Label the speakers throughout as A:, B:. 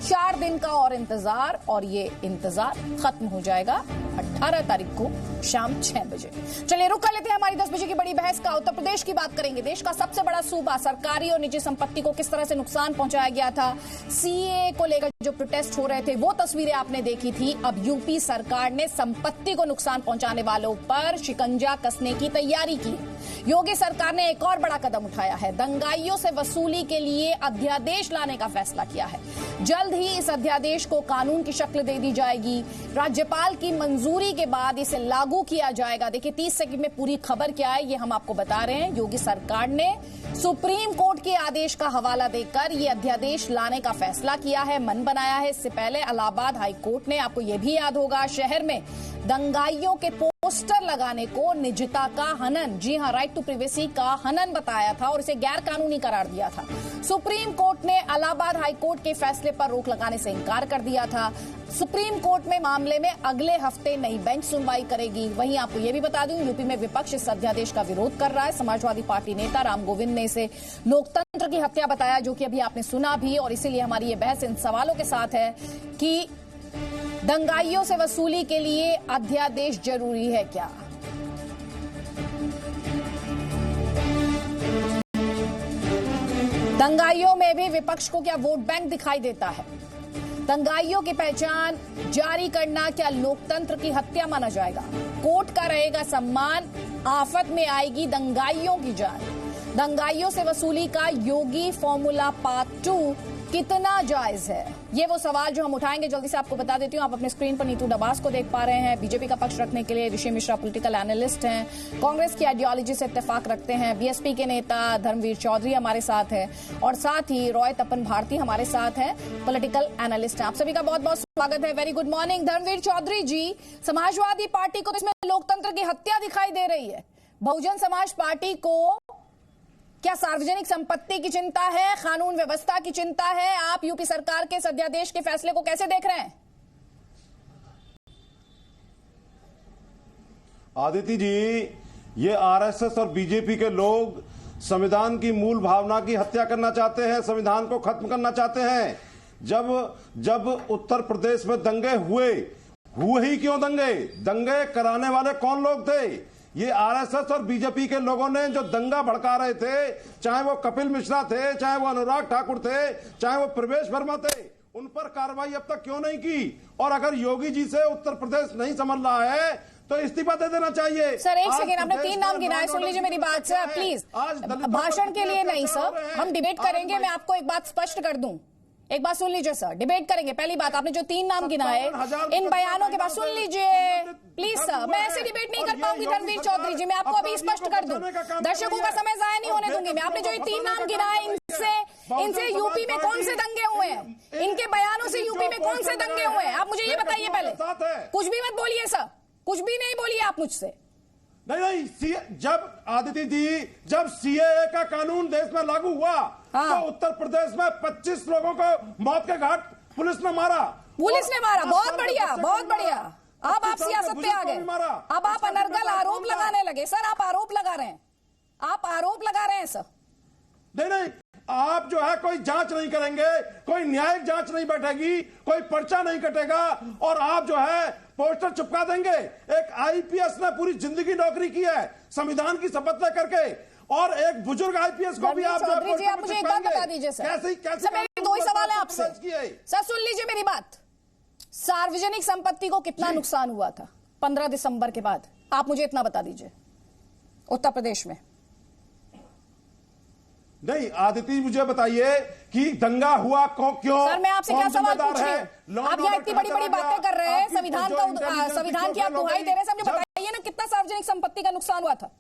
A: 4 दिन का और इंतजार, और ये इंतजार खत्म हो जाएगा 18 तारीख को शाम 6 बजे। चलिए रुक कर लेते हैं हमारी 10 बजे की बड़ी बहस का। उत्तर प्रदेश की बात करेंगे। देश का सबसे बड़ा सूबा, सरकारी और निजी संपत्ति को किस तरह से नुकसान पहुंचाया गया था। सीएए को लेकर जो प्रोटेस्ट हो रहे थे वो तस्वीरें आपने देखी थी। अब यूपी सरकार ने संपत्ति को नुकसान पहुंचाने वालों पर शिकंजा कसने की तैयारी की। योगी सरकार ने एक और बड़ा कदम उठाया है। दंगाइयों से वसूली के लिए अध्यादेश लाने का फैसला किया है। जल्द ही इस अध्यादेश को कानून की शक्ल दे दी जाएगी। राज्यपाल की मंजूरी के बाद इसे लागू किया जाएगा। देखिए 30 सेकंड में पूरी खबर क्या है ये हम आपको बता रहे हैं। योगी सरकार ने सुप्रीम कोर्ट के आदेश का हवाला देकर ये अध्यादेश लाने का फैसला किया है, मन बनाया है। इससे पहले इलाहाबाद हाई कोर्ट ने, आपको ये भी याद होगा, शहर में दंगाइयों के पोस्टर लगाने को निजता का हनन, जी हां, राइट टू प्राइवेसी का हनन बताया था और इसे गैर कानूनी करार दिया था। सुप्रीम कोर्ट ने इलाहाबाद हाई कोर्ट के फैसले पर रोक लगाने से इनकार कर दिया था। सुप्रीम कोर्ट में मामले में अगले हफ्ते नई बेंच सुनवाई करेगी। वहीं आपको यह भी बता दूं, यूपी में विपक्ष इस अध्यादेश का विरोध कर रहा है। समाजवादी पार्टी नेता राम गोविंद ने इसे लोकतंत्र की हत्या बताया, जो कि अभी आपने सुना भी, और इसीलिए हमारी ये बहस इन सवालों के साथ है कि दंगाइयों से वसूली के लिए अध्यादेश जरूरी है क्या। दंगाइयों में भी विपक्ष को क्या वोट बैंक दिखाई देता है। दंगाइयों की पहचान जारी करना क्या लोकतंत्र की हत्या माना जाएगा। कोर्ट का रहेगा सम्मान, आफत में आएगी दंगाइयों की जान। दंगाइयों से वसूली का योगी फॉर्मूला पार्ट 2 कितना जायज है, ये वो सवाल जो हम उठाएंगे। जल्दी से आपको बता देती हूं, आप अपने स्क्रीन पर नीतू डबास को देख पा रहे हैं। बीजेपी का पक्ष रखने के लिए ऋषि मिश्रा पॉलिटिकल एनालिस्ट हैं, कांग्रेस की आइडियोलॉजी से इत्तेफाक रखते हैं। बीएसपी के नेता धर्मवीर चौधरी हमारे साथ हैं, और साथ ही रॉय तपन भारती हमारे साथ हैं, पॉलिटिकल एनालिस्ट हैं। आप सभी का बहुत बहुत स्वागत है। Very good morning Dharmveer Chaudhary ji. Samajwadi Party को इसमें लोकतंत्र की हत्या दिखाई दे रही है। बहुजन समाज पार्टी को क्या सार्वजनिक संपत्ति की चिंता है, कानून व्यवस्था की चिंता है? आप यूपी सरकार के इस अध्यादेश के फैसले को कैसे देख रहे हैं?
B: आदिति जी, ये आरएसएस और बीजेपी के लोग संविधान की मूल भावना की हत्या करना चाहते हैं, संविधान को खत्म करना चाहते हैं। जब उत्तर प्रदेश में दंगे हुए ही क्यों दंगे कराने वाले कौन लोग थे? ये आरएसएस और बीजेपी के लोगों ने जो दंगा भड़का रहे थे, चाहे वो कपिल मिश्रा थे, चाहे वो अनुराग ठाकुर थे, चाहे वो प्रवेश वर्मा थे, उन पर कार्रवाई अब तक क्यों नहीं की? और अगर योगी जी से उत्तर प्रदेश नहीं संभल रहा है तो इस्तीफा दे देना चाहिए।
A: सर एक सेकेंड, आपने 3 नाम गिनाए, सुन लीजिए मेरी बात सर प्लीज। भाषण के लिए नहीं सर, हम डिबेट करेंगे। मैं आपको एक बात स्पष्ट कर दूं, एक बात सुन लीजिए सर, डिबेट करेंगे। पहली बात, आपने जो 3 नाम गिनाए इन बयानों के बाद सुन लीजिए प्लीज सर, मैं ऐसे डिबेट नहीं कर पाऊंगी धर्मवीर चौधरी जी। मैं आपको अभी स्पष्ट कर दूं, दर्शकों का समय जाया नहीं होने दूंगी मैं। आपने जो ये 3 नाम गिनाए, इनसे यूपी में कौन से दंगे हुए हैं? इनके बयानों से यूपी में कौन से दंगे हुए हैं? आप मुझे ये बताइए पहले। कुछ भी मत बोलिए सर, कुछ भी नहीं बोलिए आप मुझसे।
B: नहीं, जब आदिति जी, जब सीएए का कानून देश में लागू हुआ तो उत्तर प्रदेश में 25 लोगों को मौत के घाट पुलिस ने मारा।
A: बहुत बढ़िया, बहुत बढ़िया। अब आप सियासत पे आ गए, अब आप अनर्गल आरोप लगाने लगे। सर आप आरोप लगा रहे हैं, आप आरोप लगा रहे हैं सर।
B: नहीं, आप जो है कोई जांच नहीं करेंगे, कोई न्यायिक जांच नहीं बैठेगी, कोई पर्चा नहीं कटेगा, और आप जो है पोस्टर चिपका देंगे। एक आईपीएस ने पूरी जिंदगी नौकरी की है संविधान की शपथ लेकर के, और एक बुजुर्ग आईपीएस को भी आप
A: मुझे एक बात बता दीजिए सर। कैसे मेरे 2 ही सवाल है आपसे सर, सुन लीजिए मेरी बात। सार्वजनिक संपत्ति को कितना नुकसान हुआ था 15 दिसंबर के बाद, आप मुझे इतना बता दीजिए उत्तर प्रदेश में।
B: नहीं आदिति, मुझे बताइए कि दंगा हुआ क्यों?
A: सर मैं आपसे क्या सवाल पूछ रही हूं? आप यहाँ इतनी बड़ी बड़ी बातें कर रहे हैं, संविधान की आप दुहाई दे रहे हैं। मुझे बताइए ना, कितना सार्वजनिक संपत्ति का नुकसान हुआ था?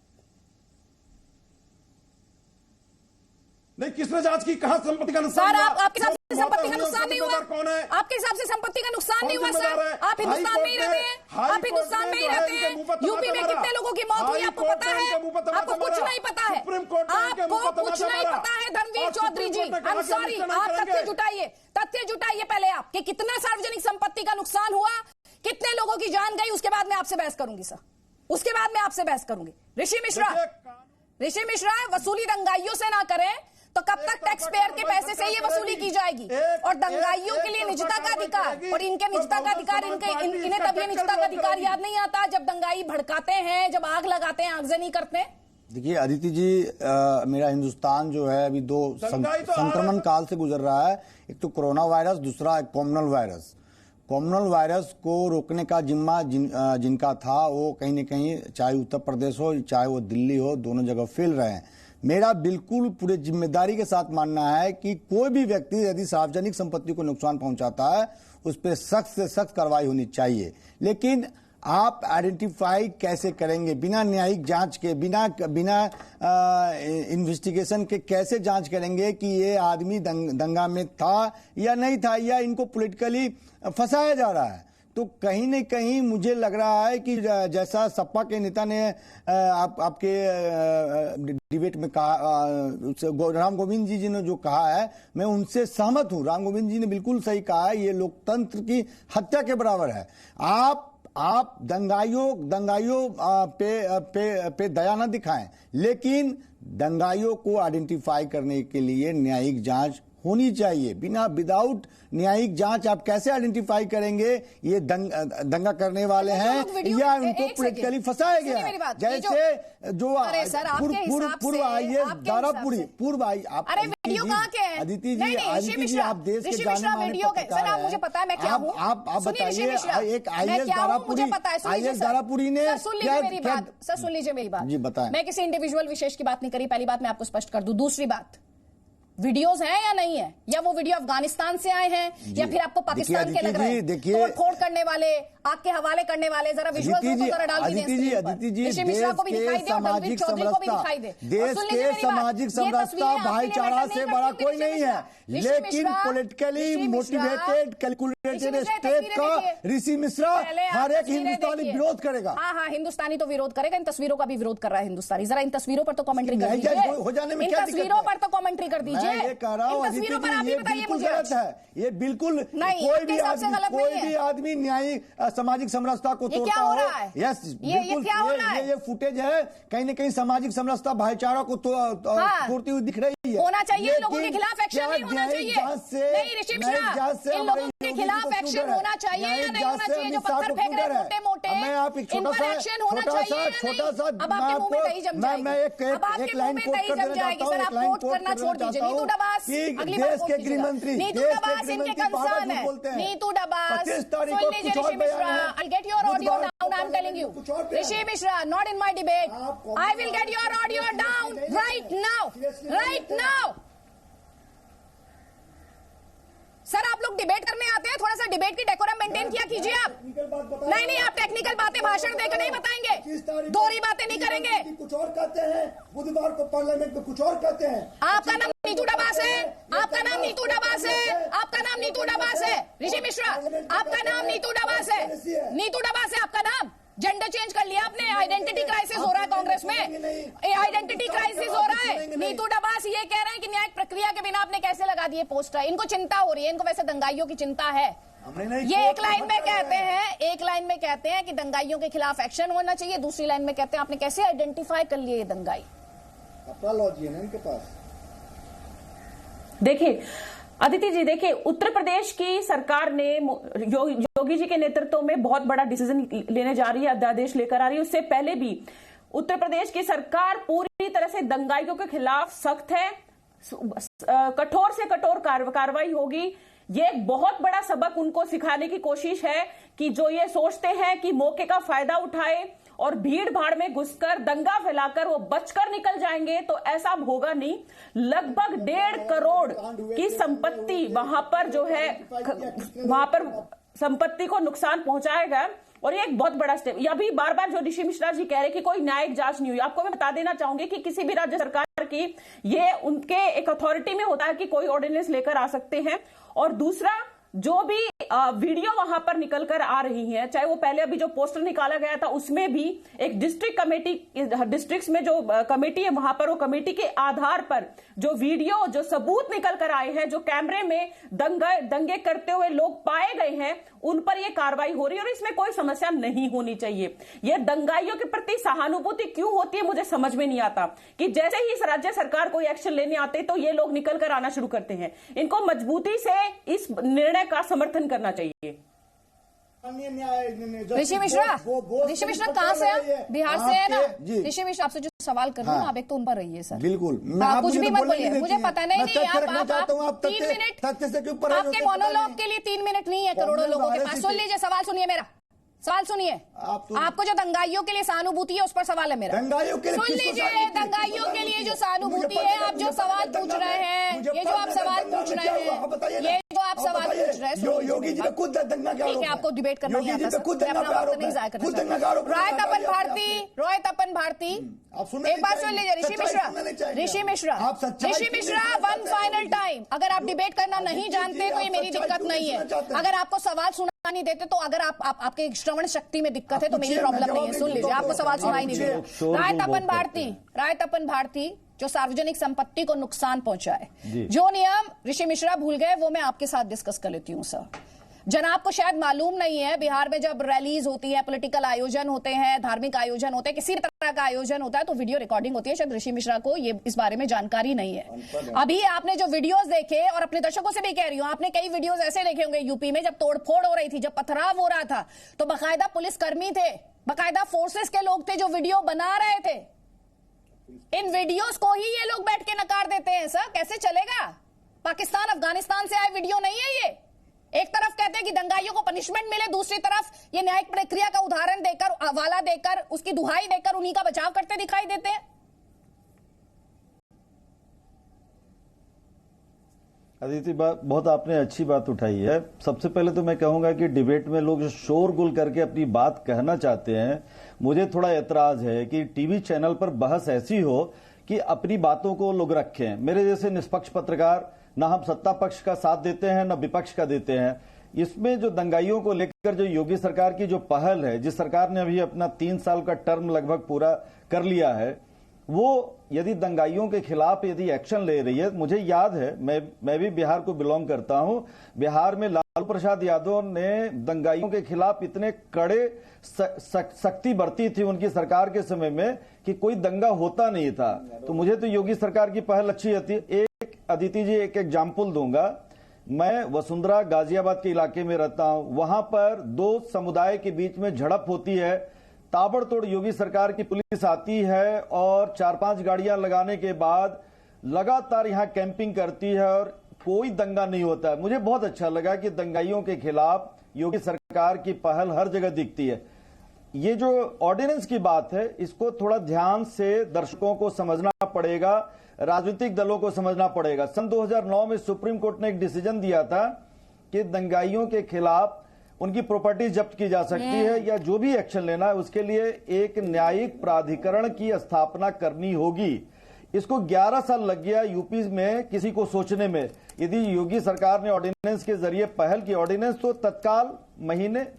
B: नहीं, किसने जांच की? कहां संपत्ति का नुकसान?
A: सर आपके हिसाब से संपत्ति का नुकसान नहीं हुआ? कौन है आपके हिसाब से संपत्ति का नुकसान नहीं हुआ? सर आप हिंदुस्तान में ही रहते हैं, आप हिंदुस्तान में ही रहते हैं। यूपी में कितने लोगों की मौत हुई आपको पता है? आपको कुछ नहीं पता है, आपको कुछ नहीं पता है धर्मवीर चौधरी जी। आई एम सॉरी, आप तथ्य जुटाइए पहले आप कि कितना सार्वजनिक संपत्ति का नुकसान हुआ, कितने लोगों की जान गई, उसके बाद मैं आपसे बहस करूंगी सर, उसके बाद मैं आपसे बहस करूंगी। ऋषि मिश्रा, वसूली दंगाइयों से ना करें, तो कब तक टैक्स पेयर के पैसे से ये वसूली की जाएगी? और दंगाइयों के लिए निजता का अधिकार, और इनके निजता का अधिकार, इन्हें तब ये निजता का अधिकार याद नहीं आता जब दंगाई भड़काते हैं, जब आग लगाते हैं, आगजनी करते हैं।
C: देखिए अदिति जी, मेरा हिंदुस्तान जो है अभी दो संक्रमण काल से गुजर रहा है। एक तो कोरोना वायरस, दूसरा कॉमनल वायरस। कॉमनल वायरस को रोकने का जिम्मा जिनका था वो कहीं न कहीं, चाहे उत्तर प्रदेश हो चाहे वो दिल्ली हो, दोनों जगह फैल रहे हैं। मेरा बिल्कुल पूरे जिम्मेदारी के साथ मानना है कि कोई भी व्यक्ति यदि सार्वजनिक संपत्ति को नुकसान पहुंचाता है उस पर सख्त से सख्त कार्रवाई होनी चाहिए। लेकिन आप आइडेंटिफाई कैसे करेंगे? बिना न्यायिक जांच के, बिना इन्वेस्टिगेशन के कैसे जांच करेंगे कि ये आदमी दंगा में था या नहीं था, या इनको पॉलिटिकली फंसाया जा रहा है? तो कहीं न कहीं मुझे लग रहा है कि जैसा सपा के नेता ने आपके डिबेट में कहा, राम गोविंद जी ने जो कहा है, मैं उनसे सहमत हूं। राम गोविंद जी ने बिल्कुल सही कहा है, ये लोकतंत्र की हत्या के बराबर है। आप दंगाइयों पे दया न दिखाएं, लेकिन दंगाइयों को आइडेंटिफाई करने के लिए न्यायिक जांच होनी चाहिए। विदाउट न्यायिक जांच आप कैसे आइडेंटिफाई करेंगे ये दंगा करने वाले हैं या उनको पॉलिटिकली फंसाया गया? जैसे जो पूर्व आईएएस पूर्व अदिति जी, आप देश के जाने माने पत्रकार हैं।
A: मुझे पता है मैं क्या हूं।
C: आप बताइए, एक आईएएस दारापुरी ने
A: सर सुन लीजिए मेरी बात
C: जी, बताएं।
A: मैं किसी इंडिविजुअल विशेष की बात नहीं करी, पहली बात मैं आपको स्पष्ट कर दूं। दूसरी बात, वीडियोस हैं या नहीं है, या वो वीडियो अफगानिस्तान से आए हैं या फिर आपको पाकिस्तान के लग रहे हैं? तोड़ करने वाले, आग के हवाले करने वाले, जरा विजुअल्स को जरा डाल दीजिए।
C: अदिति जी,
A: ऋषि मिश्रा को भी दिखाई दे और बलबीर चौधरी को भी दिखाई दे।
C: देश के सामाजिक समरसता, भाईचारा से बड़ा कोई नहीं है, लेकिन पॉलिटिकली मोटिवेटेड कैलकुलेटेड स्टेट का ऋषि मिश्रा हर एक हिंदुस्तानी विरोध करेगा।
A: हाँ, हिंदुस्तानी तो विरोध करेगा, इन तस्वीरों का भी विरोध कर रहा है हिंदुस्तानी। जरा इन तस्वीरों पर तो कमेंट्री कर दीजिए, इन तस्वीरों पर तो कमेंट्री कर दीजिए।
C: मैं ये कह रहा हूँ अदिति जी, ये बिल्कुल गलत है, ये बिल्कुल
A: नहीं,
C: कोई भी आदमी न्यायिक सामाजिक समरसता को तोड़ता हो। यस, बिल्कुल ये फुटेज है, कहीं न कहीं सामाजिक समरसता, भाईचारा को तोड़ती हुई दिख रही है।
A: होना चाहिए, लोगों के खिलाफ एक्शन नहीं होना चाहिए। नहीं ऋषि मिश्रा, इन लोगों के खिलाफ एक्शन होना चाहिए या नहीं होना चाहिए? जो पत्थर फेंक रहे हैं मोटे,
C: मैं आप एक छोटा सा
A: अब आपके मुंह में दही जम जाएगी,
C: मैं एक लाइन कोट कर देना चाहता हूँ, एक लाइन कोट करना छोड़ दीजिए।
A: नीतू डबास, अगली बार
C: देश के गृहमंत्री,
A: नीतू डबास इनके कंसर्न है। नीतू डबास, सुन लीजिए ऋषि Mishra, I'll get your audio down, I'm telling you. Rishi Mishra, not in my debate. I will get your audio down right now. Sir आप लोग डिबेट करने आते हैं, थोड़ा सा डिबेट की डेकोरम मेंटेन किया कीजिए आप। नहीं, आप टेक्निकल बातें भाषण देकर नहीं बताएंगे, दोहरी बातें नहीं करेंगे।
D: कुछ और कहते हैं, बुधवार को पार्लियामेंट में कुछ और कहते हैं।
A: आपका नाम नीतू डबास है, आपका नाम नीतू डबास है, आपका नाम नीतू डबास है। ऋषि मिश्रा, आपका नाम नीतू डबास है, नीतू डबास है आपका नाम। जेंडर चेंज कर लिया आपने, आइडेंटिटी क्राइसिस हो रहा है कांग्रेस में, आइडेंटिटी क्राइसिस हो रहा है। नीतू डबास ये कह रहे हैं कि न्यायिक प्रक्रिया के बिना आपने कैसे लगा दिए पोस्टर। इनको चिंता हो रही है, इनको वैसे दंगाइयों की चिंता है। ये एक लाइन में कहते हैं कि दंगाइयों के खिलाफ एक्शन होना चाहिए, दूसरी लाइन में कहते हैं आपने कैसे आइडेंटिफाई कर लिए ये दंगाई।
D: अपना लॉजिक है ना इनके पास।
E: देखिए अदिति जी, देखिए उत्तर प्रदेश की सरकार ने योगी जी के नेतृत्व में बहुत बड़ा डिसीजन लेने जा रही है, अध्यादेश लेकर आ रही है। उससे पहले भी उत्तर प्रदेश की सरकार पूरी तरह से दंगाइयों के खिलाफ सख्त है, कठोर से कठोर कार्रवाई होगी। ये एक बहुत बड़ा सबक उनको सिखाने की कोशिश है कि जो ये सोचते हैं कि मौके का फायदा उठाए और भीड़ भाड़ में घुसकर दंगा फैलाकर वो बचकर निकल जाएंगे, तो ऐसा होगा नहीं। लगभग 1.5 करोड़ की संपत्ति वहां पर जो है, वहां पर संपत्ति को नुकसान पहुंचाएगा। और ये एक बहुत बड़ा स्टेप। यह भी बार बार जो ऋषि मिश्रा जी कह रहे हैं कि कोई न्यायिक जांच नहीं हुई, आपको मैं बता देना चाहूंगी कि किसी भी राज्य सरकार की ये उनके एक अथॉरिटी में होता है कि कोई ऑर्डिनेंस लेकर आ सकते हैं। और दूसरा, जो भी वीडियो वहां पर निकल कर आ रही है, चाहे वो पहले अभी जो पोस्टर निकाला गया था उसमें भी एक डिस्ट्रिक्ट कमेटी, डिस्ट्रिक्ट्स में जो कमेटी है वहां पर, वो कमेटी के आधार पर जो वीडियो, जो सबूत निकल कर आए हैं, जो कैमरे में दंगे करते हुए लोग पाए गए हैं, उन पर यह कार्रवाई हो रही है और इसमें कोई समस्या नहीं होनी चाहिए। यह दंगाइयों के प्रति सहानुभूति क्यों होती है मुझे समझ में नहीं आता कि जैसे ही राज्य सरकार कोई एक्शन लेने आते तो ये लोग निकल कर आना शुरू करते हैं। इनको मजबूती से इस निर्णय का समर्थन करना चाहिए।
A: ऋषि मिश्रा कहाँ से हैं? बिहार से है ना? ऋषि मिश्रा आपसे जो सवाल कर रही हूँ आप एक तो उन पर रहिए सर।
C: बिल्कुल,
A: कुछ भी मत बोलिए, मुझे पता नहीं। आप 3 मिनट, आपके मोनोलॉग के लिए 3 मिनट नहीं है करोड़ों लोगों के पास। सुन लीजिए, सवाल सुनिए मेरा, सवाल सुनिए। आपको जो दंगाइयों के लिए सहानुभूति है उस पर सवाल है मेरा।
C: दंगाइयों के लिए
A: सुन लीजिए, दंगाइयों के लिए जो सहानुभूति है, आप जो सवाल पूछ रहे हैं, ये जो आप सवाल पूछ रहे हैं, ये जो आप सवाल पूछ रहे हैं,
C: योगी जी पे खुद दंगा क्या?
A: ठीक है, आपको डिबेट करना नहीं आता, अपना वक्त नहीं जाया करना। रोहित तपन भारती, एक बात सुन लीजिए। ऋषि मिश्रा, वन फाइनल टाइम, अगर आप डिबेट करना नहीं जानते तो ये मेरी दिक्कत नहीं है। अगर आपको सवाल सुना नहीं देते तो अगर आपके श्रवण शक्ति में दिक्कत है तो मेरी प्रॉब्लम नहीं है। सुन लीजिए, आपको सवाल सुनाई नहीं दिया। राय तपन भारती जो सार्वजनिक संपत्ति को नुकसान पहुंचाए, जो नियम ऋषि मिश्रा भूल गए वो मैं आपके साथ डिस्कस कर लेती हूँ सर। जनाब को शायद मालूम नहीं है, बिहार में जब रैलीज होती है, पॉलिटिकल आयोजन होते हैं, धार्मिक आयोजन होते हैं, किसी तरह का आयोजन होता है तो वीडियो रिकॉर्डिंग होती है। शायद ऋषि मिश्रा को ये इस बारे में जानकारी नहीं है। अभी आपने जो वीडियोस देखे, और अपने दर्शकों से भी कह रही हूं, आपने कई वीडियोस ऐसे देखे होंगे यूपी में जब तोड़फोड़ हो रही थी, जब पथराव हो रहा था, तो बाकायदा पुलिसकर्मी थे, बाकायदा फोर्सेस के लोग थे जो वीडियो बना रहे थे। इन वीडियोस को ही ये लोग बैठ के नकार देते हैं सर, कैसे चलेगा? पाकिस्तान अफगानिस्तान से आए वीडियो नहीं है ये। एक तरफ कहते हैं कि दंगाइयों को पनिशमेंट मिले, दूसरी तरफ ये न्यायिक प्रक्रिया का उदाहरण देकर, हवाला देकर, उसकी दुहाई देकर उन्हीं का बचाव करते दिखाई देते हैं।
F: अदिति, बहुत आपने अच्छी बात उठाई है। सबसे पहले तो मैं कहूंगा कि डिबेट में लोग जो शोरगुल करके अपनी बात कहना चाहते हैं, मुझे थोड़ा एतराज है कि टीवी चैनल पर बहस ऐसी हो कि अपनी बातों को लोग रखें। मेरे जैसे निष्पक्ष पत्रकार, ना हम सत्ता पक्ष का साथ देते हैं ना विपक्ष का देते हैं। इसमें जो दंगाइयों को लेकर जो योगी सरकार की जो पहल है, जिस सरकार ने अभी अपना 3 साल का टर्म लगभग पूरा कर लिया है, वो यदि दंगाइयों के खिलाफ यदि एक्शन ले रही है, मुझे याद है, मैं भी बिहार को बिलोंग करता हूं, बिहार में लालू प्रसाद यादव ने दंगाइयों के खिलाफ इतने कड़े सख्ती बरती थी उनकी सरकार के समय में कि कोई दंगा होता नहीं था। तो मुझे तो योगी सरकार की पहल अच्छी आती है। एक अदिति जी, एक एग्जाम्पल दूंगा। मैं वसुंधरा गाजियाबाद के इलाके में रहता हूं, वहां पर 2 समुदाय के बीच में झड़प होती है, ताबड़तोड़ योगी सरकार की पुलिस आती है और 4-5 गाड़ियां लगाने के बाद लगातार यहां कैंपिंग करती है और कोई दंगा नहीं होता है। मुझे बहुत अच्छा लगा कि दंगाइयों के खिलाफ योगी सरकार की पहल हर जगह दिखती है। ये जो ऑर्डिनेंस की बात है, इसको थोड़ा ध्यान से दर्शकों को समझना पड़ेगा, राजनीतिक दलों को समझना पड़ेगा। सन 2009 में सुप्रीम कोर्ट ने एक डिसीजन दिया था कि दंगाइयों के खिलाफ उनकी प्रॉपर्टी जब्त की जा सकती है या जो भी एक्शन लेना है उसके लिए एक न्यायिक प्राधिकरण की स्थापना करनी होगी। इसको 11 साल लग गया यूपी में किसी को सोचने में। यदि योगी सरकार ने ऑर्डिनेंस के जरिए पहल की, ऑर्डिनेंस तो तत्काल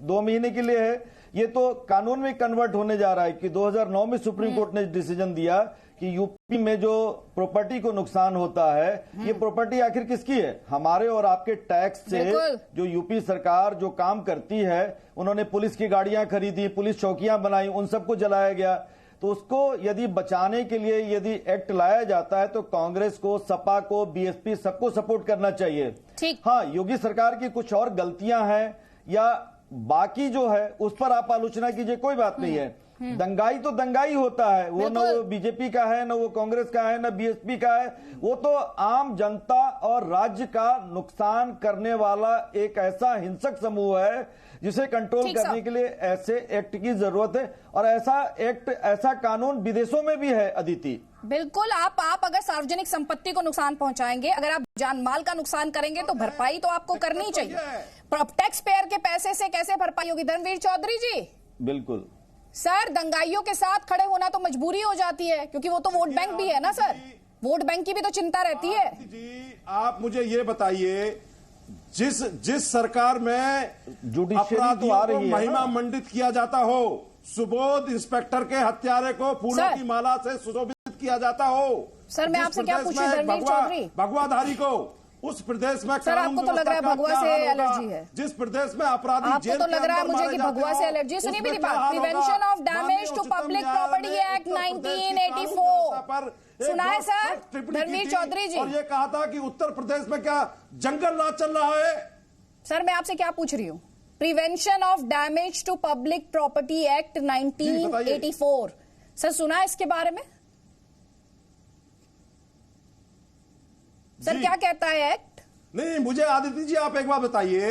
F: 2 महीने के लिए है, ये तो कानून में कन्वर्ट होने जा रहा है कि 2009 में सुप्रीम कोर्ट ने डिसीजन दिया कि यूपी में जो प्रॉपर्टी को नुकसान होता है, ये प्रॉपर्टी आखिर किसकी है? हमारे और आपके टैक्स से जो यूपी सरकार जो काम करती है, उन्होंने पुलिस की गाड़ियां खरीदी, पुलिस चौकियां बनाई, उन सबको जलाया गया। तो उसको यदि बचाने के लिए यदि एक्ट लाया जाता है तो कांग्रेस को, सपा को, बीएसपी सबको सपोर्ट करना चाहिए। हाँ, योगी सरकार की कुछ और गलतियां हैं या बाकी जो है उस पर आप आलोचना कीजिए, कोई बात नहीं है। दंगाई तो दंगाई होता है, वो न वो बीजेपी का है, न वो कांग्रेस का है, न बीएसपी का है, वो तो आम जनता और राज्य का नुकसान करने वाला एक ऐसा हिंसक समूह है जिसे कंट्रोल करने के लिए ऐसे एक्ट की जरूरत है। और ऐसा एक्ट, ऐसा कानून विदेशों में भी है अदिति।
A: बिल्कुल, आप अगर सार्वजनिक संपत्ति को नुकसान पहुंचाएंगे, अगर आप जान माल का नुकसान करेंगे तो भरपाई तो आपको करनी चाहिए। टैक्स पेयर के पैसे से कैसे भरपाई होगी? धर्मवीर चौधरी जी,
F: बिल्कुल
A: सर, दंगाइयों के साथ खड़े होना तो मजबूरी हो जाती है क्योंकि वो तो वोट बैंक भी है ना सर, वोट बैंक की भी तो चिंता रहती है।
B: जी, आप मुझे ये बताइए जिस सरकार में
F: जुडिशियरी तो
B: अपराधियों
F: आ
B: को
F: रही है
B: महिमा
F: ना।
B: मंडित किया जाता हो, सुबोध इंस्पेक्टर के हत्यारे को फूलों
A: सर।
B: की माला से सुशोभित किया जाता हो।
A: सर, मैं
B: जिस
A: आपसे क्या
B: प्रदेश
A: पूछूं,
B: में
A: धर्मेश चौधरी?
B: भगवाधारी को उस प्रदेश में
A: सर, आपको तो लग रहा है
B: कानून
A: भगवा
B: व्यवस्था
A: से
B: का क्या हाल
A: एलर्जी
B: होगा?
A: है।
B: जिस प्रदेश में अपराधी
A: आपको
B: जेल
A: तो
B: के
A: लग रहा है
B: अंदर
A: मुझे
B: मारे
A: कि
B: जाते
A: भगवा
B: हो,
A: से एलर्जी। सुनिए
B: उसमें
A: मेरी
B: क्या
A: बात,
B: हाल
A: प्रिवेंशन
B: होगा?
A: ऑफ डैमेज
B: माननीय
A: टू
B: उच्चतम
A: पब्लिक
B: न्यायालय
A: प्रॉपर्टी
B: ने
A: एक्ट
B: उत्तर प्रदेश की कानून
A: 1984
B: व्यवस्था पर एक
A: सुना है
B: बहुत
A: सर
B: सख्त टिप्पणी की
A: धर्मेश
B: थी
A: चौधरी जी?
B: और ये कहा था कि उत्तर प्रदेश में क्या जंगल राज चल रहा है।
A: सर, मैं आपसे क्या पूछ रही हूँ, prevention of damage to public property act 1984, sir सुना है इसके बारे में? सर
B: जी।
A: क्या कहता है एक्ट?
B: नहीं, मुझे आदित्य जी आप एक बार बताइए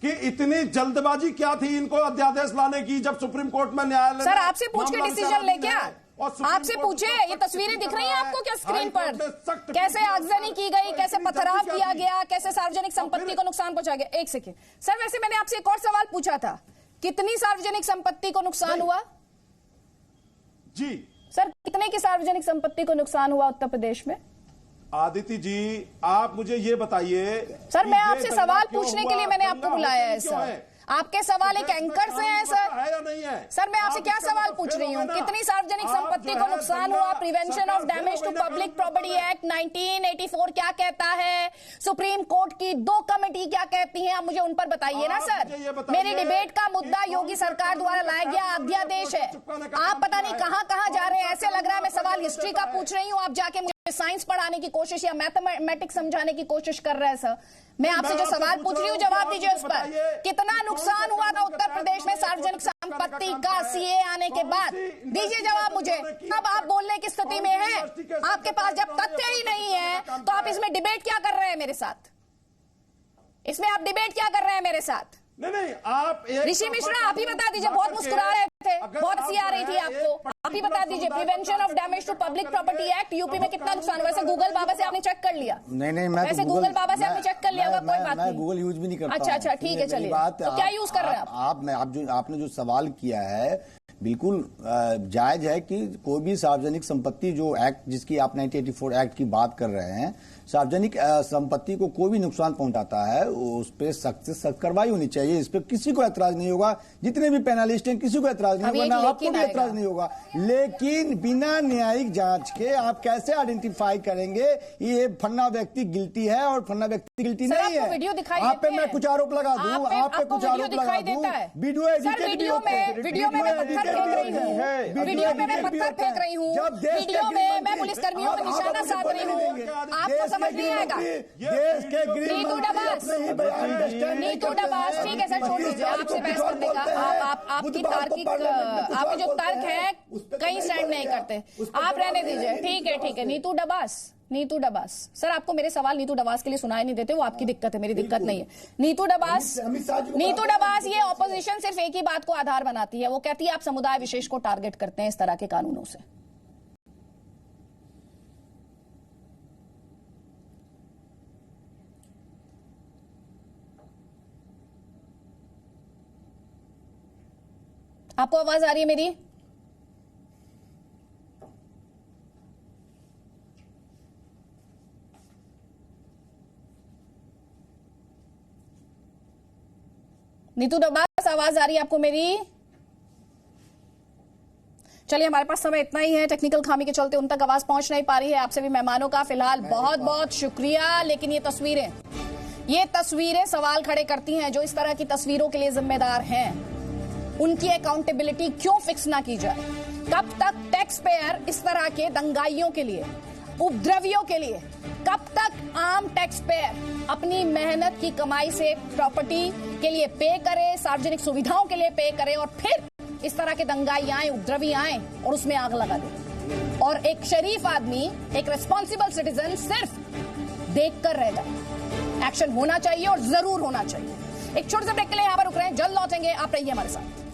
B: कि इतनी जल्दबाजी क्या थी इनको अध्यादेश लाने की, जब सुप्रीम कोर्ट में न्यायालय
A: सर
B: ने
A: आपसे पूछ के
B: मामला
A: डिसीजन
B: विचाराधीन
A: ले क्या?
B: है और सुप्रीम
A: आपसे
B: कोर्ट
A: पूछे,
B: उसका
A: ये
B: सख्त
A: तस्वीरें दिख रही हैं
B: टिप्पणी
A: आपको क्या
B: कर
A: स्क्रीन
B: रहा है।
A: पर?
B: हाई कोर्ट ने सख्त
A: कैसे
B: टिप्पणी
A: आगजनी की गई,
B: तो
A: कैसे
B: इतनी
A: पथराव
B: जल्दी
A: किया
B: थी?
A: गया, कैसे सार्वजनिक संपत्ति को नुकसान पहुंचा गया। एक सेकेंड सर, वैसे मैंने आपसे एक और सवाल पूछा था, कितनी सार्वजनिक संपत्ति को नुकसान हुआ?
B: जी
A: सर, कितने की सार्वजनिक संपत्ति को नुकसान हुआ उत्तर प्रदेश में?
B: आदित्य जी आप मुझे ये बताइए
A: सर,
B: कि
A: मैं
B: ये
A: आपसे
B: दंगा
A: सवाल
B: क्यों
A: पूछने
B: हुआ?
A: के लिए मैंने आपको
B: दंगा
A: बुलाया है
B: होता क्यों
A: सर। आपके सवाल एक एंकर से हैं सर।
B: है या नहीं है?
A: सर, मैं आपसे
B: आप
A: क्या
B: इसका
A: सवाल
B: मतलब
A: पूछ रही हूँ,
B: फेल हो गए ना।
A: कितनी सार्वजनिक
B: आप
A: संपत्ति
B: जो
A: को
B: है
A: नुकसान
B: दंगा
A: हुआ? प्रिवेंशन ऑफ
B: सरकार
A: डैमेज टू
B: फेल हो गई
A: पब्लिक
B: ना
A: प्रॉपर्टी एक्ट 1984 क्या कहता है? सुप्रीम कोर्ट की 2 कमेटी क्या कहती हैं? आप मुझे उन पर बताइए ना
B: आप
A: सर।
B: मुझे ये बताइए
A: मेरी डिबेट का मुद्दा
B: कि
A: योगी
B: कौन सा
A: सरकार द्वारा
B: कानून
A: लाया गया
B: है,
A: अध्यादेश है।
B: चिपकाने का
A: आप
B: काम
A: पता
B: किया
A: नहीं
B: है।
A: कहां कहां जा रहे हैं, ऐसे लग रहा है मैं
B: कौन सा
A: सवाल
B: कानून
A: हिस्ट्री का
B: देता है?
A: पूछ रही हूँ, आप जाके मुझे साइंस पढ़ाने की कोशिश या मैथमेटिक्स समझाने की कोशिश कर रहे हैं सर। मैं आपसे जो सवाल पूछ रही हूँ जवाब दीजिए उस पर। कितना नुकसान हुआ था उत्तर प्रदेश में सार्वजनिक संपत्ति का सीए आने के बाद? दीजिए जवाब मुझे। अब आप बोलने की स्थिति में हैं, आपके पास जब तथ्य ही नहीं है तो आप इसमें डिबेट क्या कर रहे हैं मेरे साथ? इसमें आप डिबेट क्या कर रहे हैं मेरे साथ?
B: नहीं आप
A: ऋषि मिश्रा आप ही बता दीजिए, बहुत मुस्कुरा रहे थे, बहुत हंसी आ रही थी आपको, आप ही बता दीजिए prevention of damage to public property act UP में कितना नुकसान हुआ? वैसे गूगल बाबा से आपने चेक कर लिया?
C: नहीं मैं
A: वैसे गूगल बाबा से आपने चेक कर लिया होगा, कोई बात नहीं।
C: मैं गूगल यूज भी नहीं करता
A: अच्छा
C: हूं।
A: अच्छा ठीक है,
C: मेरी
A: चलिए
C: बात
A: तो क्या यूज कर रहे हैं आप?
C: आपने जो सवाल किया है बिल्कुल जायज है कि कोई भी सार्वजनिक संपत्ति जो एक्ट जिसकी आप 1984 एक्ट की बात कर रहे हैं, सार्वजनिक संपत्ति को कोई भी नुकसान पहुंचाता है उस पर सख्त से सख्त कार्रवाई होनी चाहिए। इस पर किसी को ऐतराज नहीं होगा, जितने भी पैनलिस्ट हैं किसी को ऐतराज नहीं होगा, ना आपको भी ऐतराज नहीं होगा। लेकिन बिना न्यायिक जांच के आप कैसे आइडेंटिफाई करेंगे ये फन्ना व्यक्ति गिल्टी है और फन्ना व्यक्ति गिल्टी नहीं है?
A: वीडियो दिखाई
C: आप पे मैं कुछ आरोप लगा दूं, आप पे कुछ आरोप लगा दूं, वीडियो
A: वीडियो में मैं पत्थर फेंक रही हूँ, वीडियो में मैं पत्थर फेंक रही हूँ, वीडियो में मैं पुलिसकर्मियों में निशाना साध रही हूँ, आपको समझ नहीं आएगा?
C: देश के
A: नीतू डबास ठीक है सर, छोड़ दीजिए आपसे बहस करने का। आपकी तार्किक आपके जो तर्क है कहीं स्टैंड नहीं करते, आप रहने दीजिए। ठीक है नीतू डबास सर, आपको मेरे सवाल नीतू डबास के लिए सुनाई नहीं देते, वो आपकी दिक्कत है, मेरी दिक्कत नहीं है। नीतू डबास ये ऑपोजिशन सिर्फ एक ही बात को आधार बनाती है, वो कहती है आप समुदाय विशेष को टारगेट करते हैं इस तरह के कानूनों से। आपको आवाज आ रही है मेरी? नीतू डबास आवाज आ रही है आपको मेरी? चलिए, हमारे पास समय इतना ही है, टेक्निकल खामी के चलते उन तक आवाज पहुंच नहीं पा रही है। आपसे भी मेहमानों का फिलहाल बहुत बहुत शुक्रिया। लेकिन ये तस्वीरें सवाल खड़े करती हैं, जो इस तरह की तस्वीरों के लिए जिम्मेदार हैं उनकी अकाउंटेबिलिटी क्यों फिक्स ना की जाए? कब तक टैक्स पेयर इस तरह के दंगाइयों के लिए, उपद्रवियों के लिए, कब तक आम टैक्स पेयर अपनी मेहनत की कमाई से प्रॉपर्टी के लिए पे करे, सार्वजनिक सुविधाओं के लिए पे करे, और फिर इस तरह के दंगाई आए, उपद्रवी आए और उसमें आग लगा दे, और एक शरीफ आदमी, एक रिस्पॉन्सिबल सिटीजन सिर्फ देखकर रह जाए? एक्शन होना चाहिए और जरूर होना चाहिए। एक छोटे से ब्रेक के लिए यहां पर रुक रहे हैं, जल्द लौटेंगे, आप रहिए हमारे साथ।